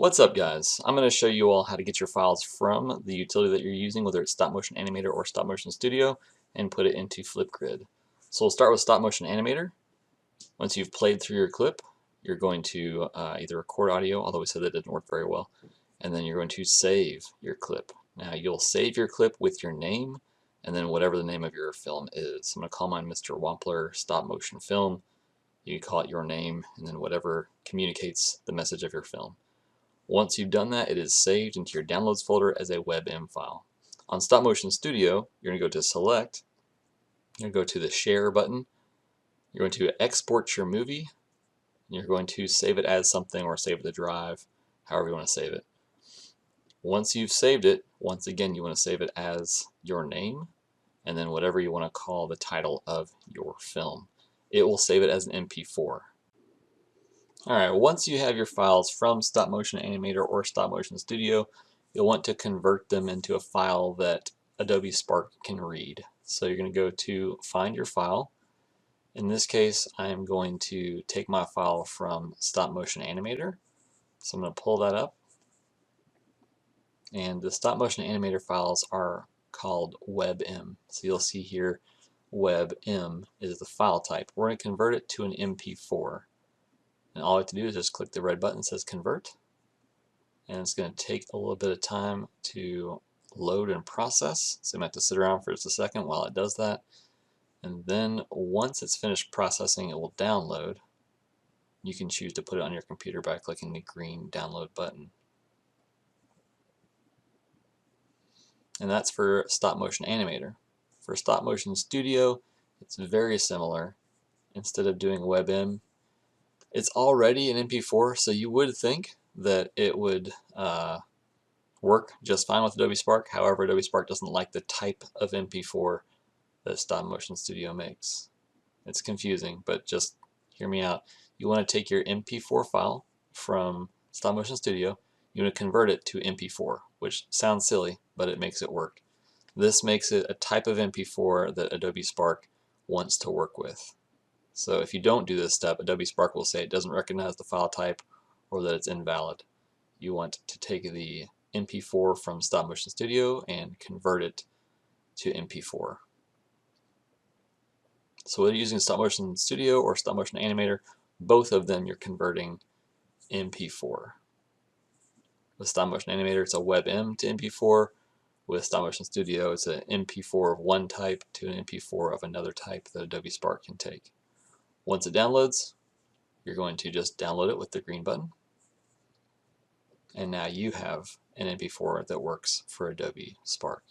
What's up, guys? I'm going to show you all how to get your files from the utility that you're using, whether it's Stop Motion Animator or Stop Motion Studio, and put it into Flipgrid. So we'll start with Stop Motion Animator. Once you've played through your clip, you're going to either record audio, although we said that didn't work very well, and then you're going to save your clip. Now you'll save your clip with your name and then whatever the name of your film is. I'm going to call mine Mr. Wampler Stop Motion Film. You can call it your name and then whatever communicates the message of your film. Once you've done that, it is saved into your downloads folder as a WebM file. On Stop Motion Studio, you're going to go to Select, you're going to go to the Share button, you're going to export your movie, and you're going to save it as something or save the drive, however you want to save it. Once you've saved it, once again you want to save it as your name, and then whatever you want to call the title of your film. It will save it as an MP4. Alright, once you have your files from Stop Motion Animator or Stop Motion Studio, you'll want to convert them into a file that Adobe Spark can read. So you're going to go to Find Your File. In this case, I am going to take my file from Stop Motion Animator. So I'm going to pull that up. And the Stop Motion Animator files are called WebM. So you'll see here WebM is the file type. We're going to convert it to an MP4. And all I have to do is just click the red button that says Convert. And it's going to take a little bit of time to load and process. So you might have to sit around for just a second while it does that. And then once it's finished processing, it will download. You can choose to put it on your computer by clicking the green download button. And that's for Stop Motion Animator. For Stop Motion Studio, it's very similar. Instead of doing WebM, it's already an MP4, so you would think that it would work just fine with Adobe Spark. However, Adobe Spark doesn't like the type of MP4 that Stop Motion Studio makes. It's confusing, but just hear me out. You want to take your MP4 file from Stop Motion Studio, you want to convert it to MP4, which sounds silly, but it makes it work. This makes it a type of MP4 that Adobe Spark wants to work with. So if you don't do this step, Adobe Spark will say it doesn't recognize the file type or that it's invalid. You want to take the MP4 from Stop Motion Studio and convert it to MP4. So whether you're using Stop Motion Studio or Stop Motion Animator, both of them you're converting MP4. With Stop Motion Animator, it's a WebM to MP4. With Stop Motion Studio, it's an MP4 of one type to an MP4 of another type that Adobe Spark can take. Once it downloads, you're going to just download it with the green button. And now you have an MP4 that works for Adobe Spark.